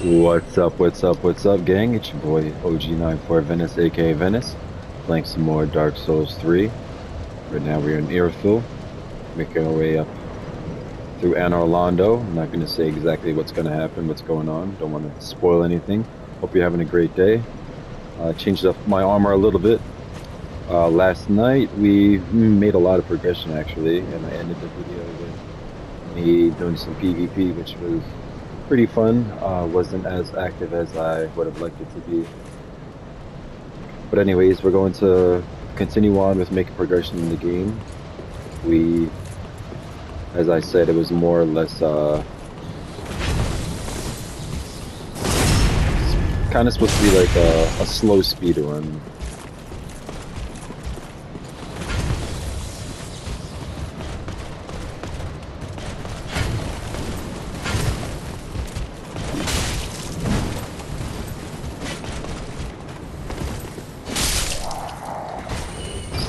What's up, what's up, what's up, gang? It's your boy OG94 Venice, aka Venice, playing some more Dark Souls 3. Right now we're in Irithyll, making our way up through Anor Londo. I'm not going to say exactly what's going to happen, what's going on. Don't want to spoil anything. Hope you're having a great day. Changed up my armor a little bit. Last night we made a lot of progression actually, and I ended the video with me doing some PvP, which was pretty fun. Wasn't as active as I would have liked it to be. But anyways, we're going to continue on with making progression in the game. As I said, it was more or less kind of supposed to be like a slow speed run.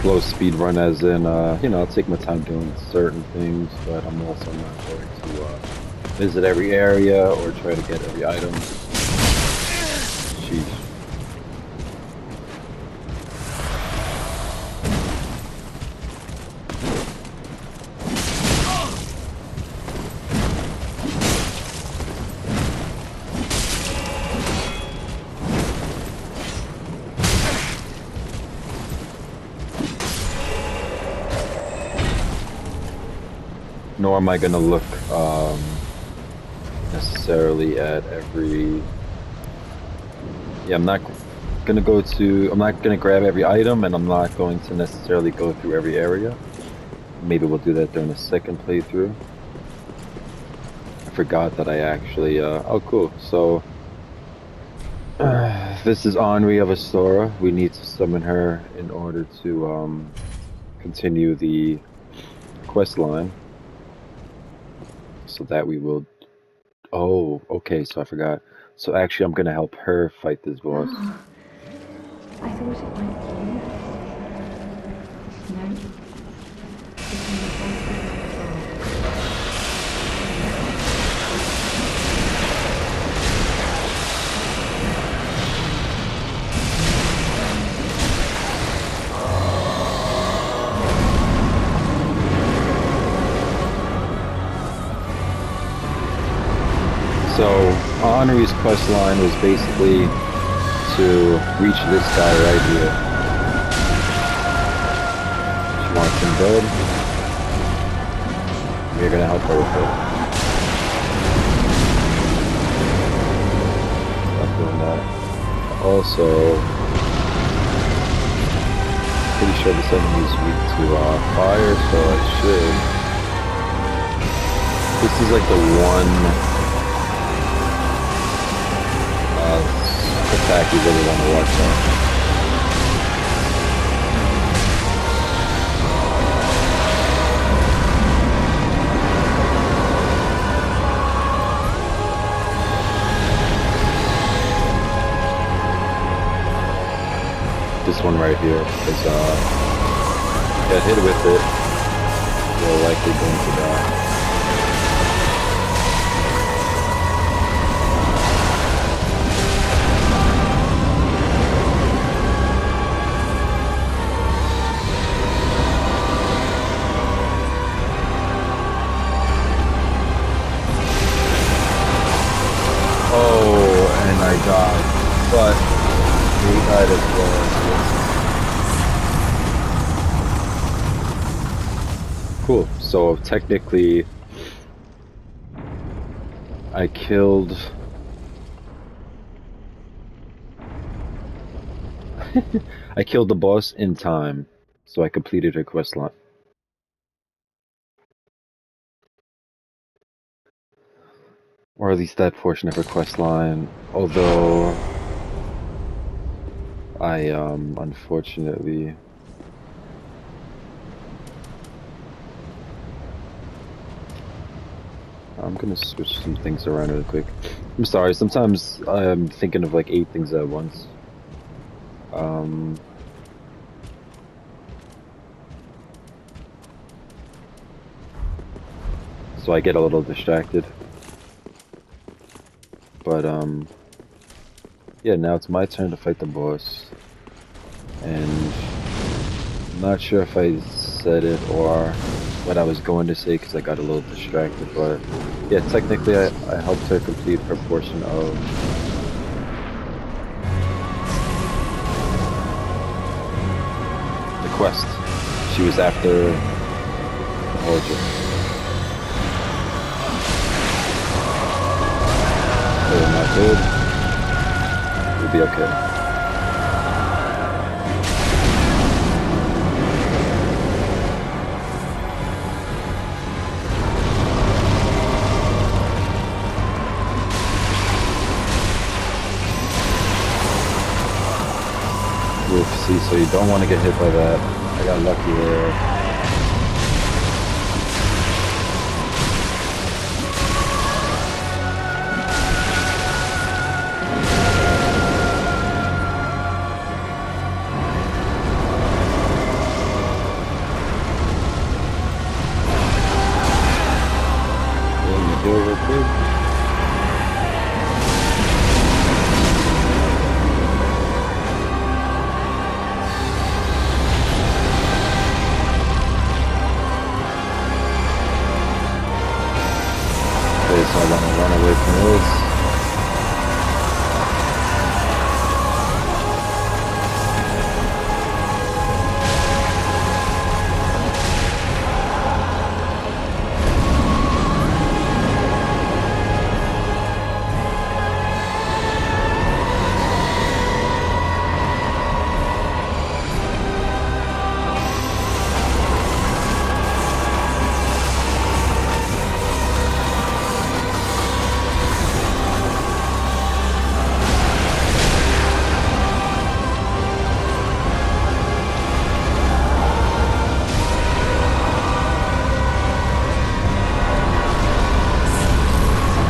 Slow speed run as in, I'll take my time doing certain things, but I'm also not going to visit every area or try to get every item. Sheesh. Nor am I going to look necessarily at every... Yeah, I'm not going to grab every item, and I'm not going to necessarily go through every area. Maybe we'll do that during the second playthrough. I forgot that I actually, oh cool, so... this is Henri of Astora. We need to summon her in order to continue the quest line. So that we will... Oh, okay, so I forgot. So actually I'm gonna help her fight this boss. I thought it might be you. No. So Henri's quest line was basically to reach this guy right here. She wants him dead. We're gonna help her with it. Stop doing that. Also, pretty sure this enemy is weak to fire, so I should. This is like the one attack you really want to watch out. This one right here, because get hit with it, you're likely going to die. Oh, and I died, but he died as well. Cool. So technically, I killed. I killed the boss in time, so I completed her quest line. Or at least that portion of her quest line. Although I unfortunately I'm gonna switch some things around real quick. I'm sorry, sometimes I'm thinking of like 8 things at once. So I get a little distracted. But yeah, now it's my turn to fight the boss. And I'm not sure if I said it or what I was going to say because I got a little distracted. But yeah, technically I helped her complete her portion of the quest. She was after the Holdrick. So not good. We'll be okay. See, so you don't want to get hit by that. I got lucky there. Heal real quick. Okay, so I want to run away from this.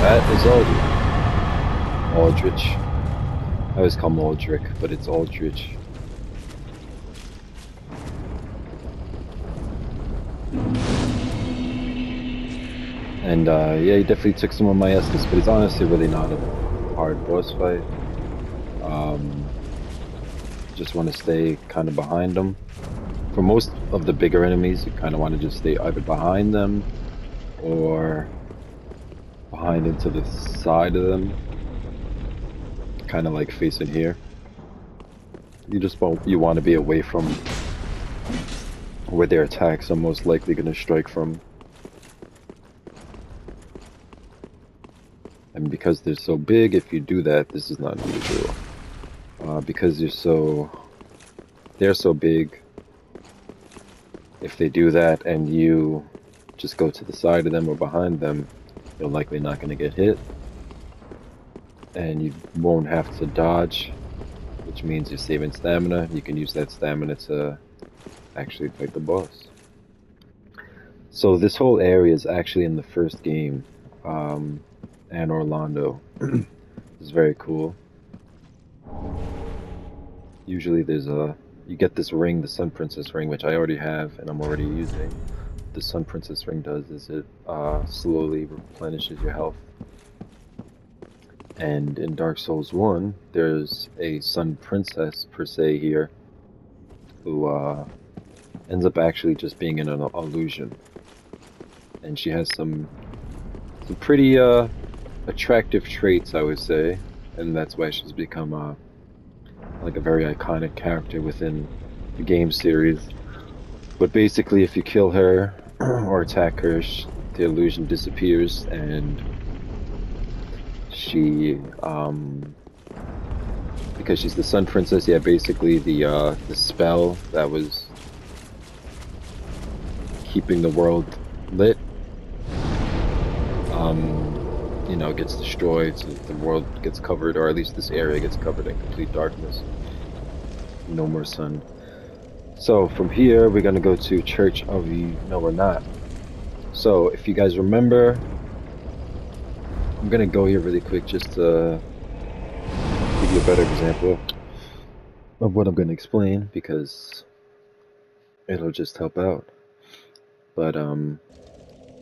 That is Aldrich. I always call him Aldrich, but it's Aldrich. And yeah, he definitely took some of my Estus, but it's honestly really not a hard boss fight. Just want to stay kind of behind them. For most of the bigger enemies, you kind of want to just stay either behind them or behind into the side of them, kind of like facing here. You want to be away from where their attacks are most likely going to strike from. And because they're so big, if you do that, this is not usual. Because they're so big, if they do that and you just go to the side of them or behind them, you're likely not going to get hit. And you won't have to dodge, which means you're saving stamina. You can use that stamina to actually fight the boss. So this whole area is actually in the first game, Anor Londo. It's very cool. Usually you get this ring, the Sun Princess ring, which I already have and I'm already using. The Sun Princess ring does is it slowly replenishes your health. And in Dark Souls 1, there's a Sun Princess per se here, who ends up actually just being in an illusion. And she has some pretty attractive traits, I would say, and that's why she's become like a very iconic character within the game series. But basically, if you kill her or attack her, the illusion disappears, and she, because she's the Sun Princess, yeah, basically the spell that was keeping the world lit, you know, gets destroyed, so the world gets covered, or at least this area gets covered in complete darkness. No more sun. So from here, we're gonna go to Church of the... No, we're not. So if you guys remember, I'm gonna go here really quick just to give you a better example of what I'm gonna explain, because it'll just help out. But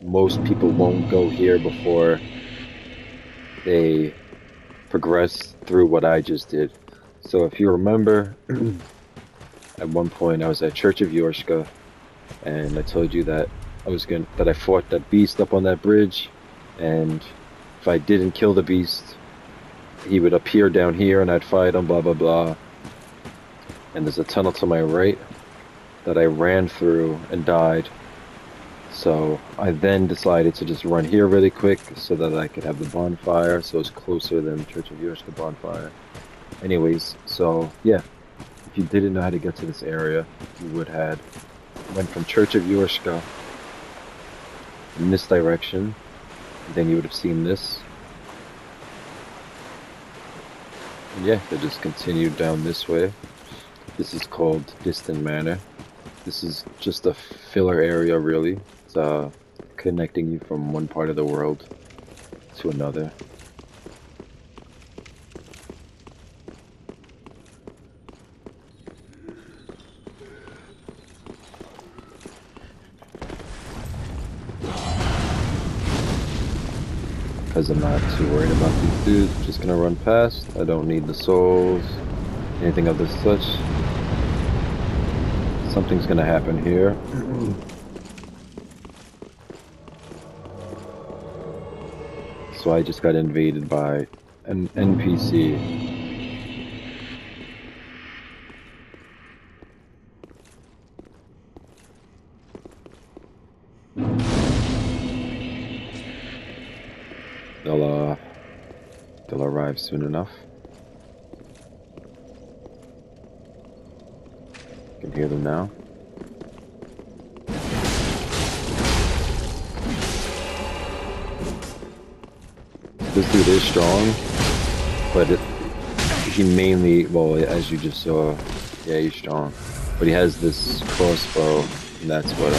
most people won't go here before they progress through what I just did. So if you remember, at one point I was at Church of Yorshka, and I told you that I fought that beast up on that bridge, and if I didn't kill the beast, he would appear down here and I'd fight him, blah blah blah. And there's a tunnel to my right that I ran through and died. So I then decided to just run here really quick so that I could have the bonfire, so it's closer than Church of Yorshka bonfire. Anyways, so yeah, if you didn't know how to get to this area, you would have went from Church of Yorshka in this direction, and then you would have seen this. And yeah, they just continued down this way. This is called Distant Manor. This is just a filler area, really. It's connecting you from one part of the world to another. Because I'm not too worried about these dudes, I'm just gonna run past. I don't need the souls, anything of this such. Something's gonna happen here. So I just got invaded by an NPC. They'll arrive soon enough. I can hear them now. This dude is strong, but he mainly, well, as you just saw, yeah, he's strong. But he has this crossbow, and that's what,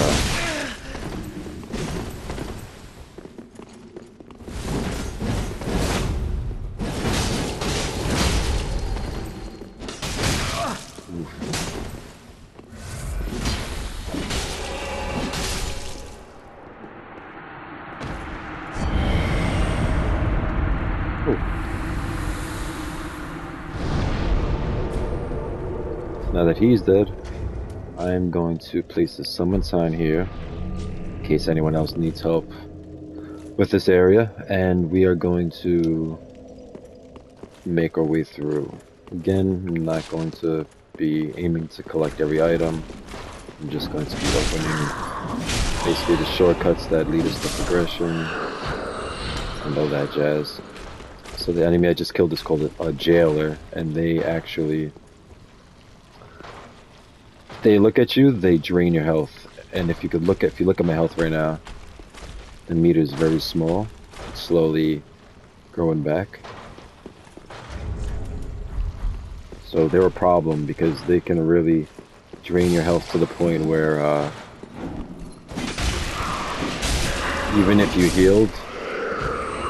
now that he's dead, I'm going to place the summon sign here, in case anyone else needs help with this area, and we are going to make our way through. Again, I'm not going to be aiming to collect every item. I'm just going to be opening basically the shortcuts that lead us to progression and all that jazz. So the enemy I just killed is called a jailer, and they look at you, they drain your health. And if you look at my health right now, the meter is very small. It's slowly growing back. So they're a problem because they can really drain your health to the point where even if you healed,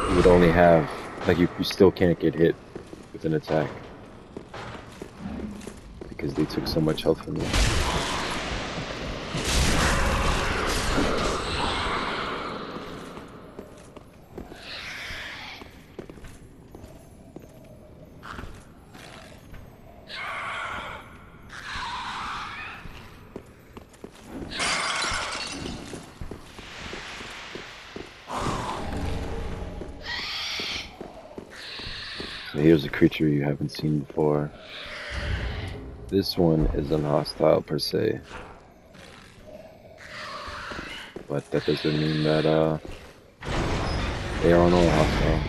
you would only have, like, you still can't get hit with an attack because they took so much health from you. So here's a creature you haven't seen before. This one isn't hostile per se, but that doesn't mean that they aren't all hostile.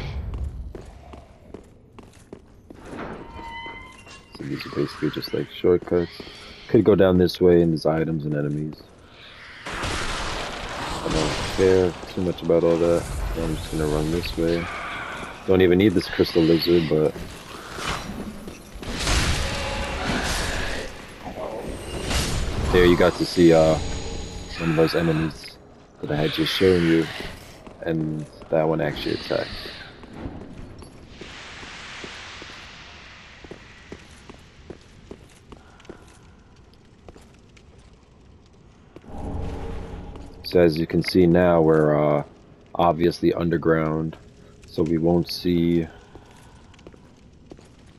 So these are basically just like shortcuts. Could go down this way and there's items and enemies. I don't care too much about all that, so I'm just gonna run this way. Don't even need this crystal lizard, but there you got to see one of those enemies that I had just shown you, and that one actually attacked. So as you can see now, we're obviously underground, so we won't see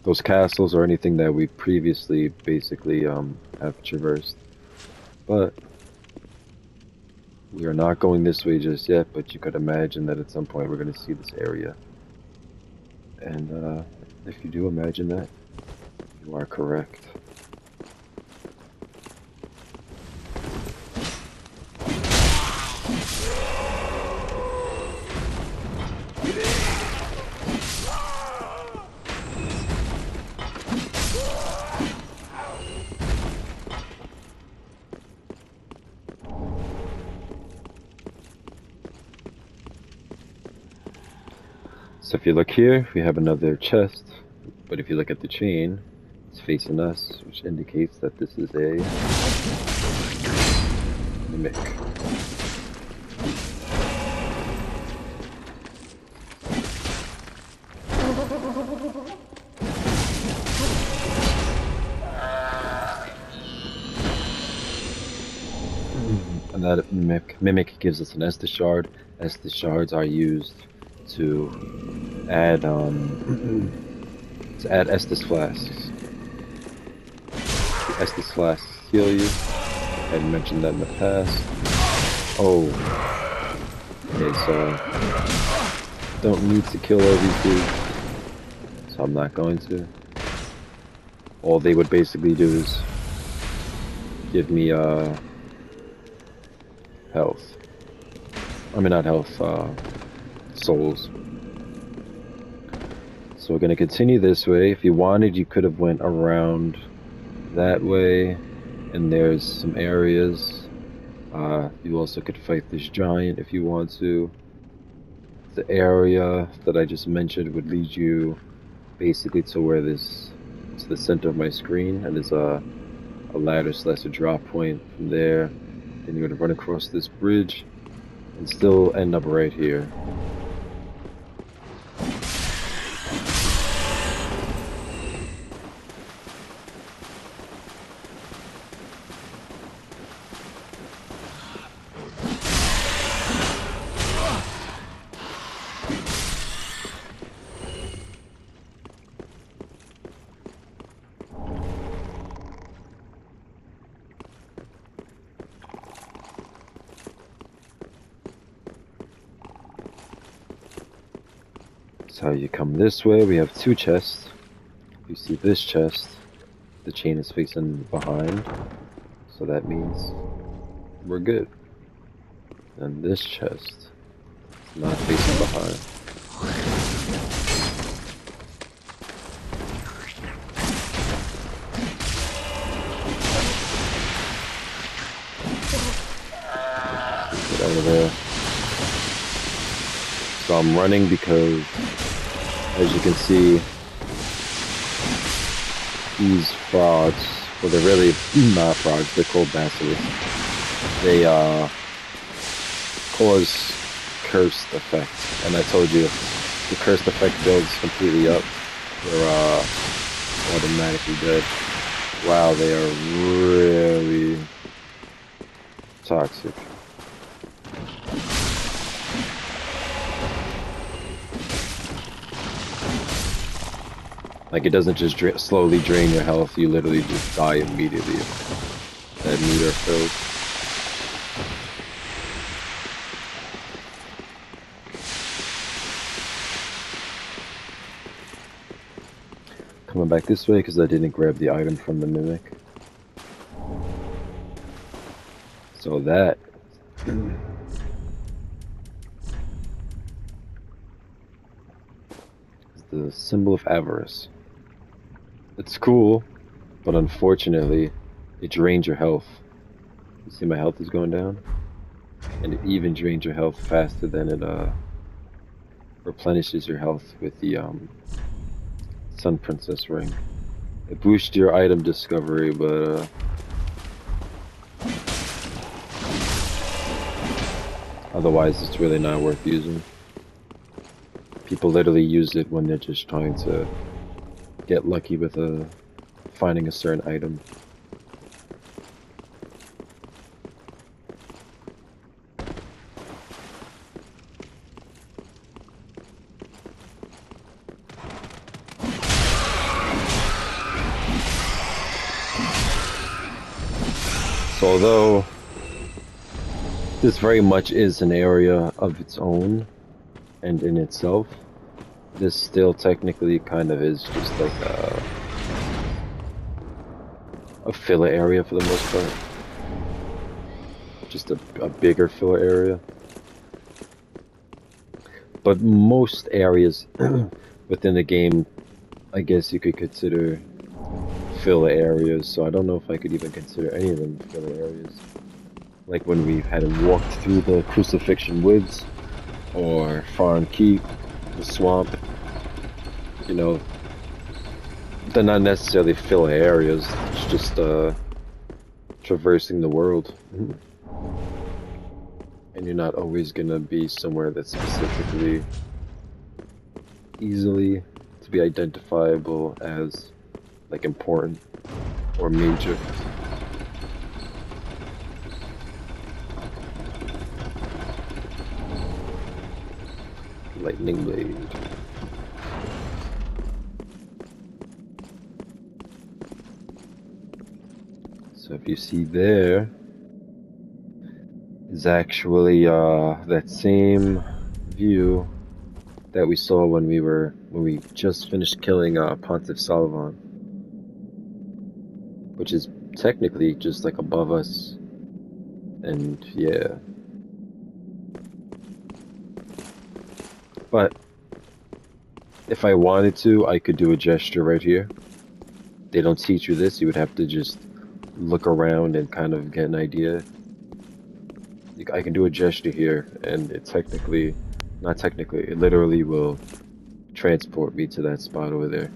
those castles or anything that we previously basically have traversed. But we are not going this way just yet, but you could imagine that at some point we're going to see this area. And if you do imagine that, you are correct. So if you look here, we have another chest, but if you look at the chain, it's facing us, which indicates that this is a mimic. And that mimic gives us an Estus shard. Estus shards are used to add Estus flasks. The Estus flasks heal you. I had mentioned that in the past. Oh. Okay, so don't need to kill all these dudes. So I'm not going to. All they would basically do is give me health. I mean not health, souls. So we're gonna continue this way. If you wanted, you could have went around that way, and there's some areas. You also could fight this giant if you want to. The area that I just mentioned would lead you basically to where this, to the center of my screen, and there's a ladder slash a drop point from there. Then you're gonna run across this bridge and still end up right here. So you come this way, we have two chests. You see this chest, the chain is facing behind, so that means we're good. And this chest is not facing behind. Get out of there. So I'm running because, as you can see, these frogs, well, they're really not frogs, they're called basilisks. They cause cursed effect, and I told you, the cursed effect builds completely up, they're automatically dead. Wow, they are really toxic. Like, it doesn't just slowly drain your health, you literally just die immediately if that meter fills. Coming back this way because I didn't grab the item from the mimic. So that is the symbol of avarice. It's cool, but unfortunately, it drains your health. You see my health is going down? And it even drains your health faster than it replenishes your health with the Sun Princess ring. It boosts your item discovery, but otherwise it's really not worth using. People literally use it when they're just trying to get lucky with finding a certain item. So although this very much is an area of its own and in itself, this still technically kind of is just like a filler area for the most part. Just a bigger filler area. But most areas within the game, I guess you could consider filler areas, so I don't know if I could even consider any of them filler areas. Like when we had walked through the Crucifixion Woods, or Foreign Keep, the swamp, you know, they're not necessarily filler areas, it's just traversing the world. And you're not always gonna be somewhere that's specifically easily to be identifiable as like important or major. Lightning blade. So if you see there is actually that same view that we saw when we just finished killing Pontiff Salavan, which is technically just like above us, and yeah. But if I wanted to, I could do a gesture right here. They don't teach you this, you would have to just look around and kind of get an idea. I can do a gesture here, and it technically, not technically, it literally will transport me to that spot over there.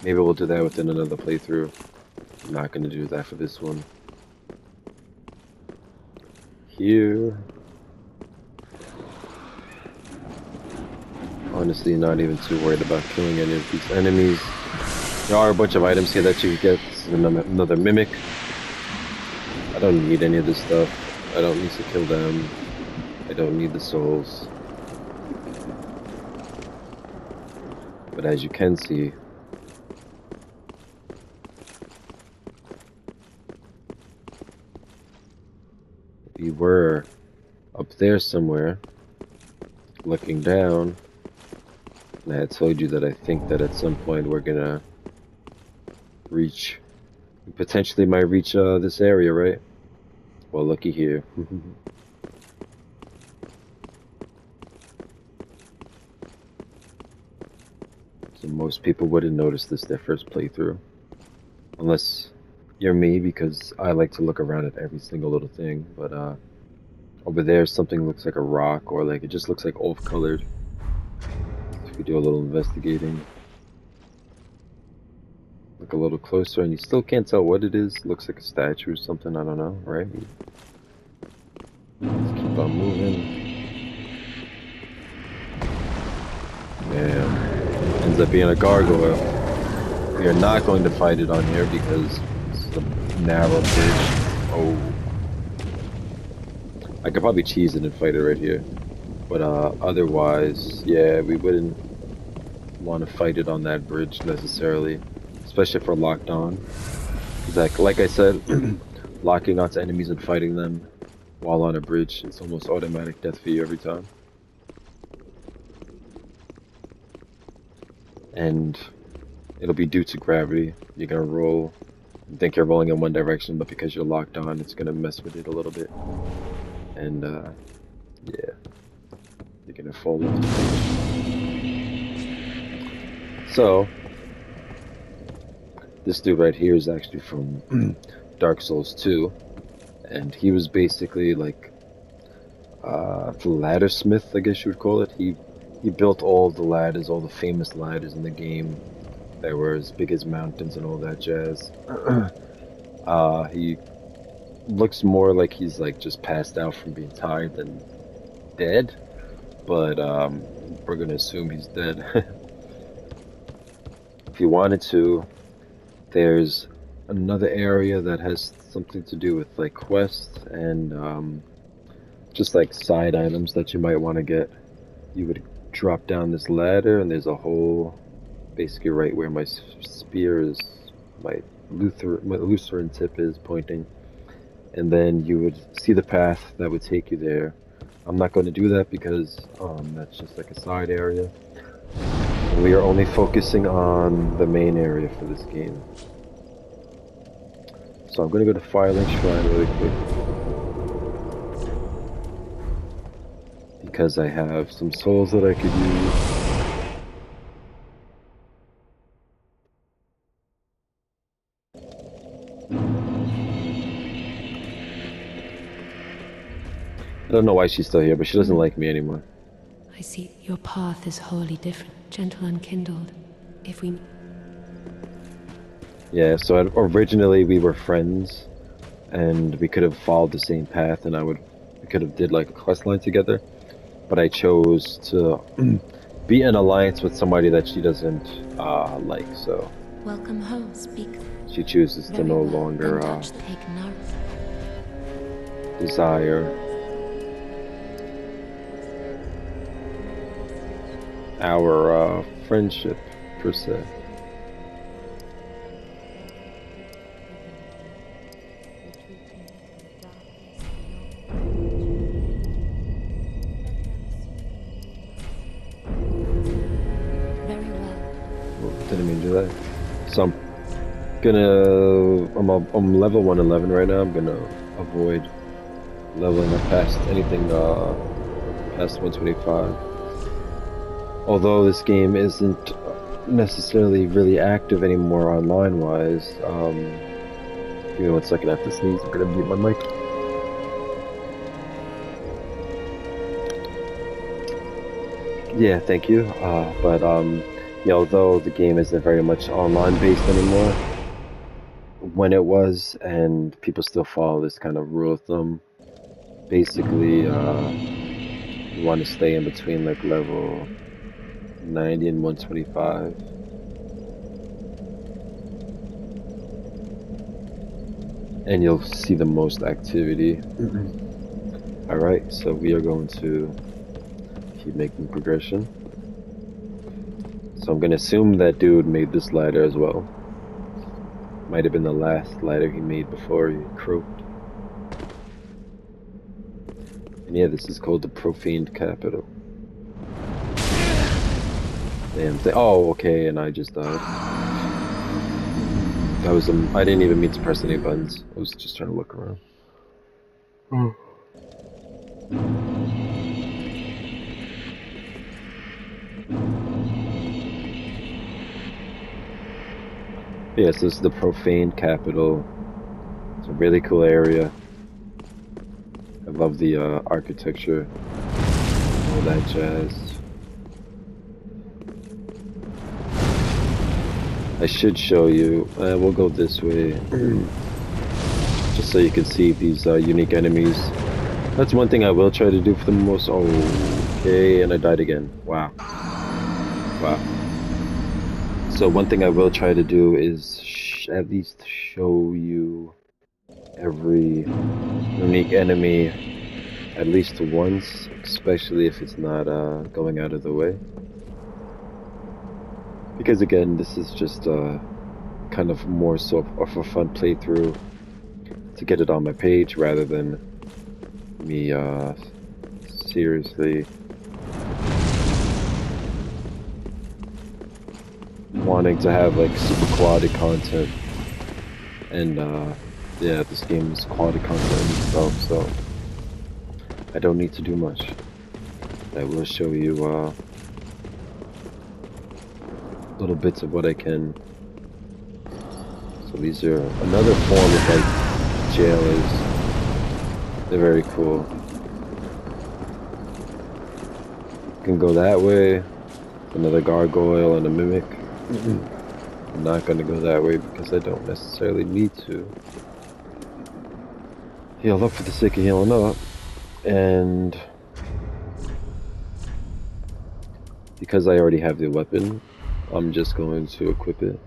Maybe we'll do that within another playthrough. I'm not going to do that for this one. Here. Honestly, not even too worried about killing any of these enemies. There are a bunch of items here that you can get. This is another mimic. I don't need any of this stuff. I don't need to kill them. I don't need the souls. But as you can see, we were up there somewhere, looking down, and I had told you that I think that at some point we're gonna reach, potentially might reach this area, right? Well, looky here. So most people wouldn't notice this their first playthrough. Unless you're me, because I like to look around at every single little thing. But over there something looks like a rock, or like it just looks like off-colored. If we do a little investigating. Look a little closer and you still can't tell what it is. Looks like a statue or something, I don't know, right? Let's keep on moving. Damn. Ends up being a gargoyle. We are not going to fight it on here because it's a narrow bridge. Oh. I could probably cheese it and fight it right here. But otherwise, yeah, we wouldn't want to fight it on that bridge necessarily. Especially if we're locked on. Because like I said, locking onto enemies and fighting them while on a bridge, it's almost automatic death for you every time. And it'll be due to gravity. You're gonna roll, you think you're rolling in one direction, but because you're locked on, it's gonna mess with it a little bit. And yeah, you're gonna fall off the bridge. So this dude right here is actually from Dark Souls 2, and he was basically like the ladder smith, I guess you would call it. He built all the ladders, all the famous ladders in the game that were as big as mountains and all that jazz. He looks more like he's like just passed out from being tired than dead, but we're gonna assume he's dead. If you wanted to, there's another area that has something to do with like quests and just like side items that you might want to get. You would drop down this ladder and there's a hole basically right where my spear is, my Lutheran tip is pointing. and then you would see the path that would take you there. I'm not going to do that because that's just like a side area. We are only focusing on the main area for this game. So I'm going to go to Firelink Shrine really quick. Because I have some souls that I could use. I don't know why she's still here, but she doesn't like me anymore. I see your path is wholly different, gentle unkindled. If we... Yeah, so originally we were friends, and we could have followed the same path, and we could have did like a quest line together. But I chose to be in alliance with somebody that she doesn't like, so... Welcome home, speak. She chooses to no longer desire our friendship, per se. Very well. Didn't mean to do that. So I'm level 111 right now. I'm gonna avoid leveling up past anything past 125. Although this game isn't necessarily really active anymore online wise. Give me 1 second, I have to sneeze. I'm gonna mute my mic. Yeah, thank you. Yeah, although the game isn't very much online based anymore, when it was, and people still follow this kind of rule of thumb, basically, you want to stay in between like level 90 and 125. And you'll see the most activity. Alright, so we are going to keep making progression. So I'm gonna assume that dude made this ladder as well. Might have been the last ladder he made before he croaked. And yeah, this is called the Profaned Capital. Damn. Oh, okay, and I just died. That was I didn't even mean to press any buttons. I was just trying to look around. Yes, this is the Profaned Capital. It's a really cool area. I love the architecture, all that jazz. I should show you. We'll go this way, just so you can see these unique enemies. That's one thing I will try to do for the most. Okay, and I died again. Wow. Wow. So one thing I will try to do is at least show you every unique enemy at least once, especially if it's not going out of the way. Because again, this is just kind of more so of a fun playthrough to get it on my page rather than me seriously wanting to have like super quality content. And yeah, this game is quality content in itself, so I don't need to do much. I will show you little bits of what I can. So these are another form of like jailers. They're very cool. You can go that way. Another gargoyle and a mimic. I'm not gonna go that way because I don't necessarily need to. Heal up for the sake of healing up. And because I already have the weapon, I'm just going to equip it.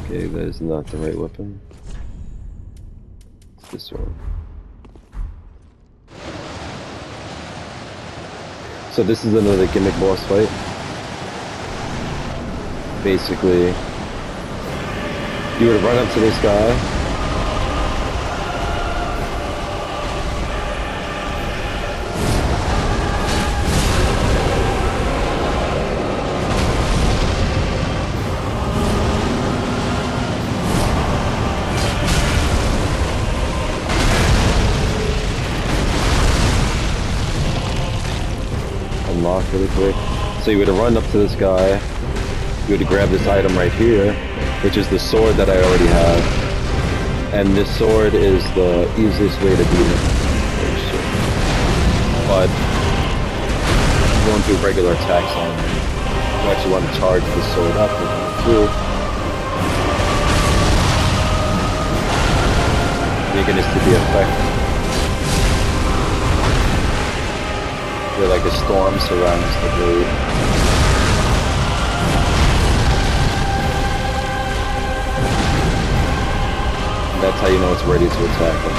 Okay, that is not the right weapon. It's this one. So this is another gimmick boss fight. basically, you would run up to this guy. Unlock really quick. So you would run up to this guy. You would grab this item right here, which is the sword that I already have. And this sword is the easiest way to beat him. But going through regular attacks on him, you actually want to charge the sword up and go through. Making this to be effective. Feel like a storm surrounds the blade. That's how you know it's ready to attack him.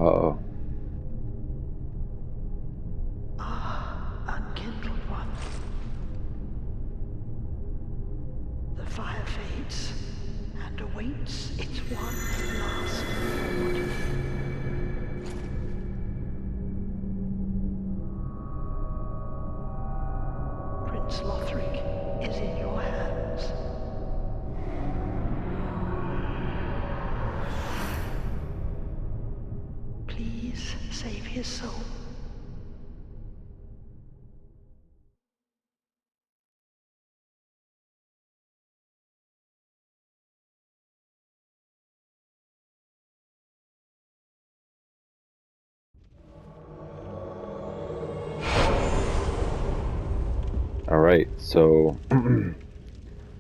Uh-oh. Unkindled one. The fire fades and awaits its one last reward. Prince Lothric is in your hands. Please save his soul. Alright, so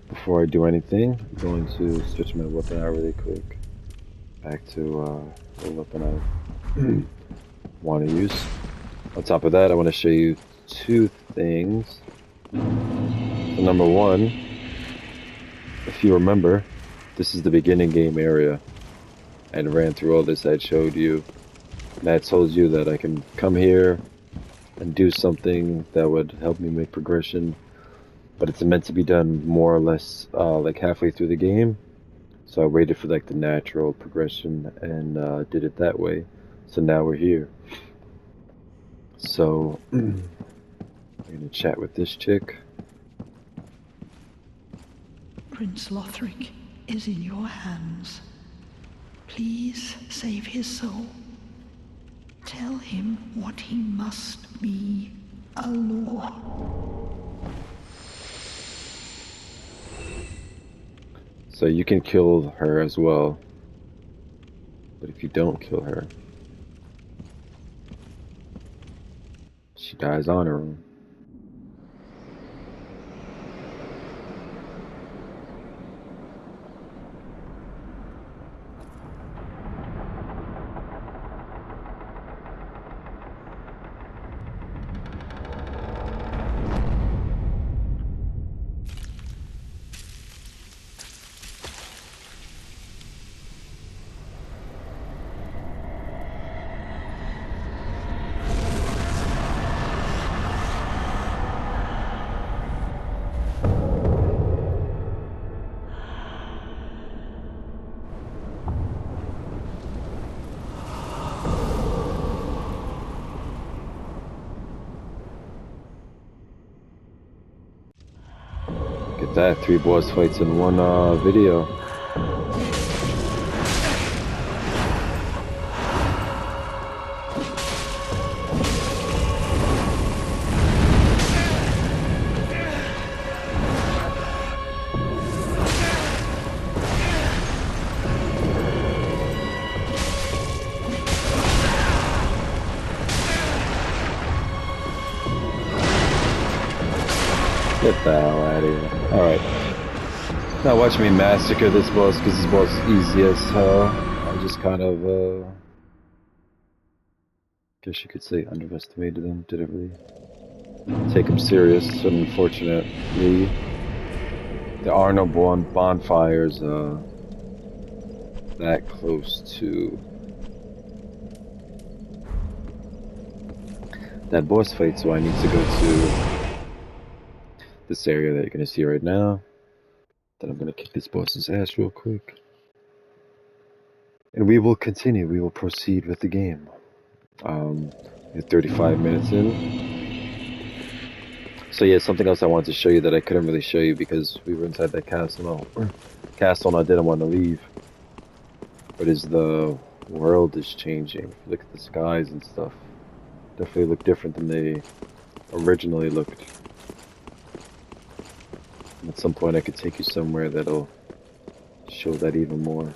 before I do anything, I'm going to switch my weapon out really quick. Back to the weapon I want to use. On top of that, I want to show you two things. So number one, if you remember, this is the beginning game area. And ran through all this, I showed you. And I told you that I can come here and do something that would help me make progression, but it's meant to be done more or less like halfway through the game. So I waited for like the natural progression and did it that way. So now we're here. So I'm gonna chat with this chick. Prince Lothric is in your hands. Please save his soul. Tell him what he must be, a law. So you can kill her as well. But if you don't kill her, she dies on her own. Get that, 3 boss fights in one video. Get the hell out of here. Alright. Now watch me massacre this boss because this boss is easy as hell. I just kind of, guess you could say underestimated him. Didn't really take him serious. Unfortunately, there are no bonfires that close to that boss fight, so I need to go to this area that you're gonna see right now. Then I'm gonna kick this boss's ass real quick. And we will continue, we will proceed with the game. We're 35 minutes in. So yeah, something else I wanted to show you that I couldn't really show you because we were inside that castle and I didn't want to leave. But as the world is changing, look at the skies and stuff. Definitely look different than they originally looked. At some point I could take you somewhere that'll show that even more.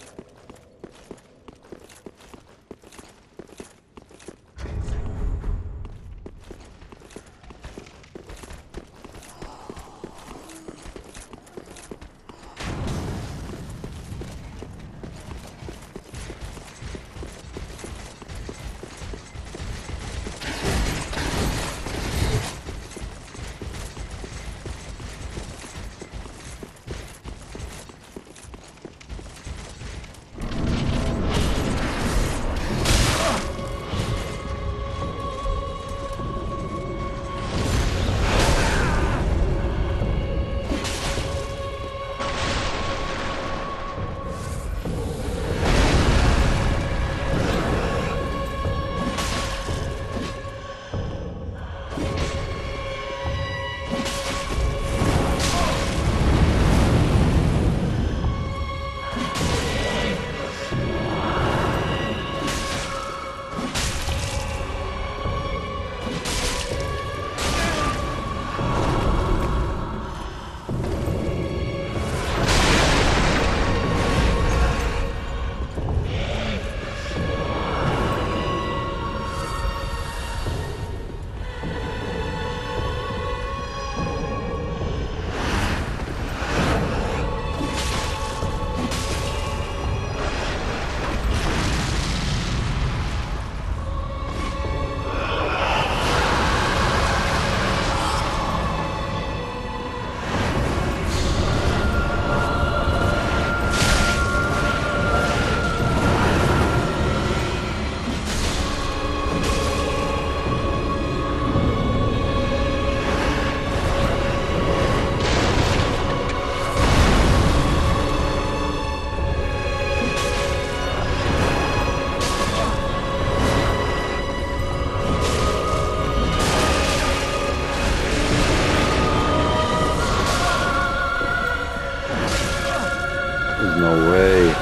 There's no way.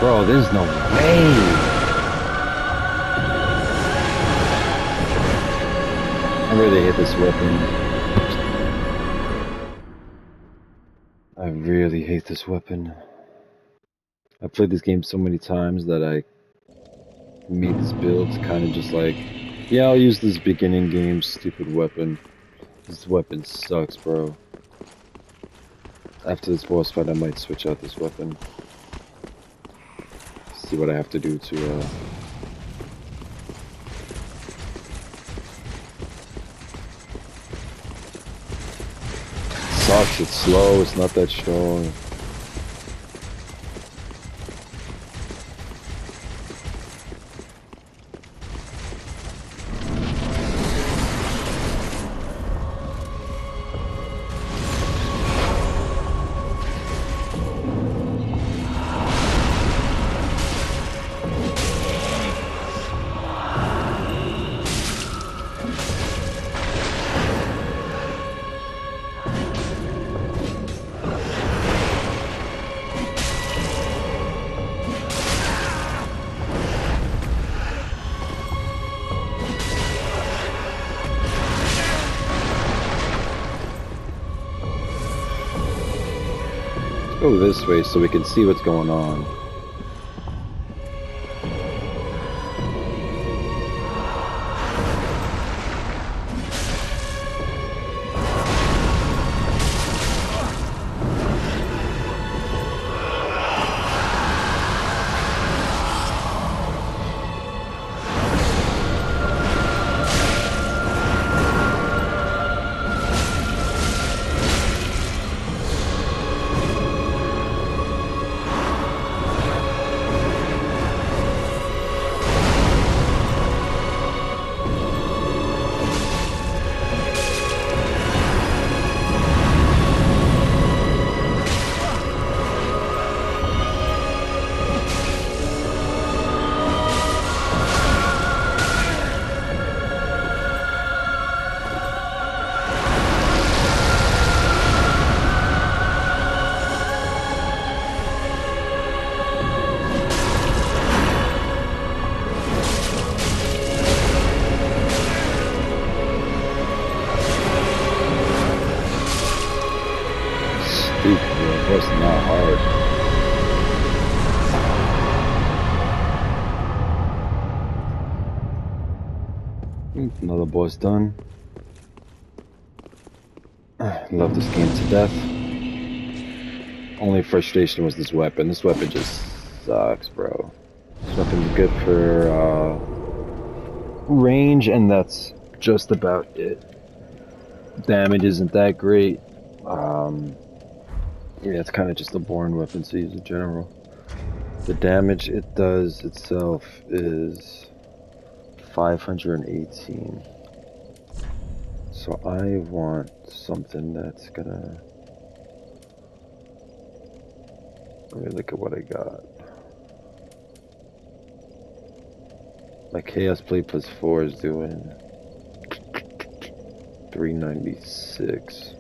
Bro, there's no way. I really hate this weapon. I really hate this weapon. I played this game so many times that I made this build kind of just like, yeah, I'll use this beginning game stupid weapon. This weapon sucks, bro. After this boss fight, I might switch out this weapon. See what I have to do to, Sucks, it's slow, it's not that strong. Go this way so we can see what's going on. deep, bro. Boss not hard. Another boss done. Love this game to death. Only frustration was this weapon. This weapon just sucks, bro. This weapon's good for range, and that's just about it. Damage isn't that great. Yeah, it's kind of just a boring weapon to use in general. The damage it does itself is 518. So I want something that's gonna... Let me look at what I got. My Chaos Plate plus 4 is doing 396.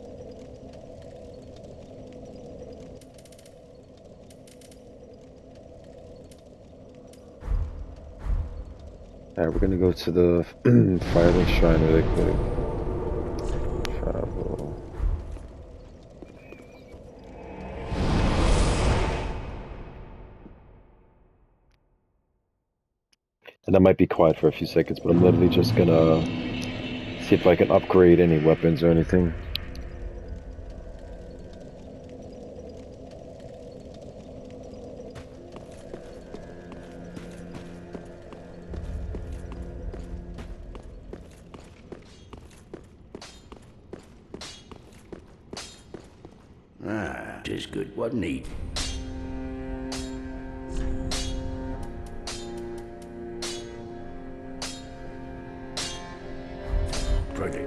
Alright, we're gonna go to the Firelink Shrine really quick. Travel. And I might be quiet for a few seconds, but I'm literally just gonna see if I can upgrade any weapons or anything. Ah, 'tis good, wasn't he? Pretty.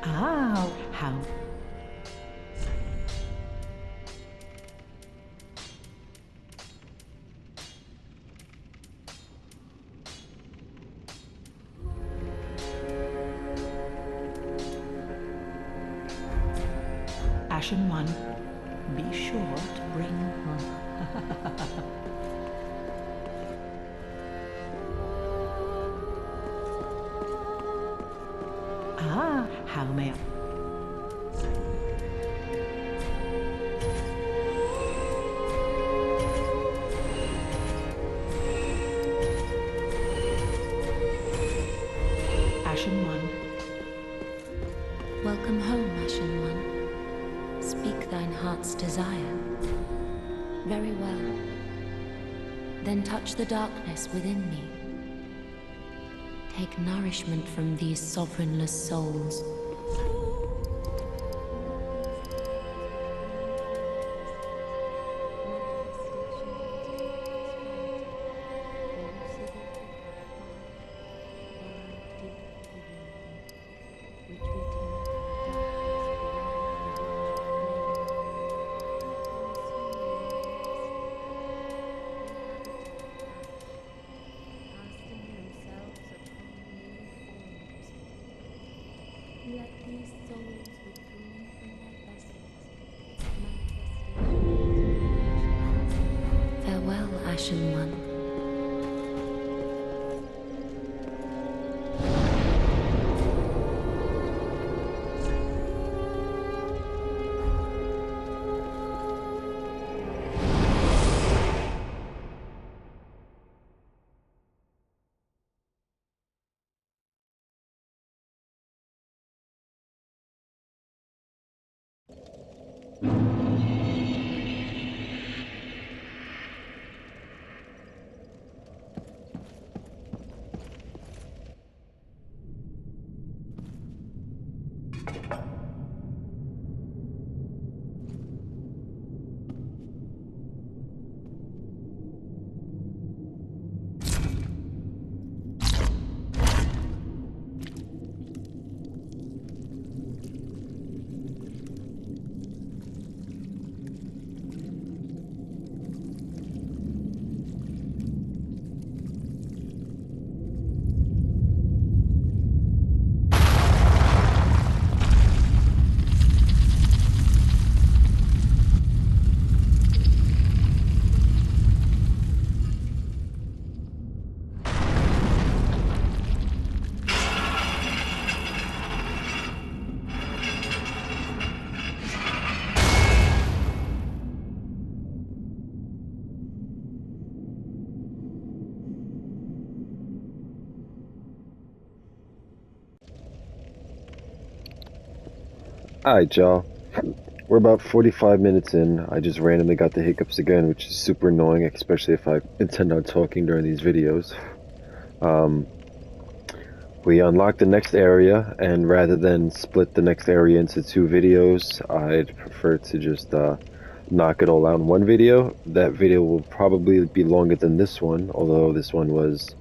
Ah, how Ashen One, be sure to bring Ah, how may I? Ashen One, Welcome home, Ashen One. Speak thine heart's desire. Very well. Then touch the darkness within me. Take nourishment from these sovereignless souls. Let these souls withdrawn from their vessels manifest. Farewell, Ashen One. Alright, y'all. We're about 45 minutes in. I just randomly got the hiccups again, which is super annoying, especially if I intend on talking during these videos. We unlocked the next area, and rather than split the next area into 2 videos, I'd prefer to just knock it all out in one video. That video will probably be longer than this one, although this one was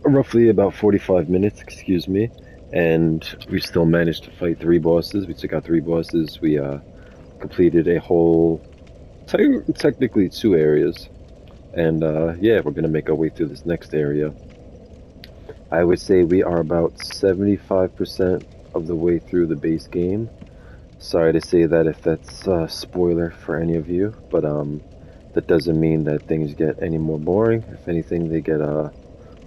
roughly about 45 minutes, excuse me. And we still managed to fight 3 bosses. We took out 3 bosses. We completed a whole, technically 2 areas. And yeah, we're gonna make our way through this next area. I would say we are about 75% of the way through the base game. Sorry to say that if that's a spoiler for any of you, but that doesn't mean that things get any more boring. If anything, they get a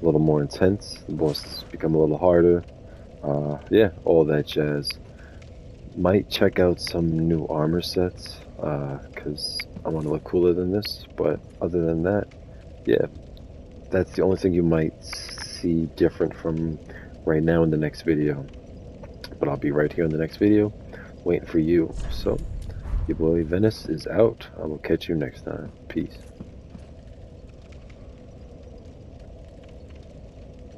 little more intense. The bosses become a little harder. Yeah, all that jazz. Might check out some new armor sets, because I want to look cooler than this, but other than that, yeah, that's the only thing you might see different from right now in the next video. But I'll be right here in the next video, waiting for you. So, your boy Venice is out. I will catch you next time. Peace.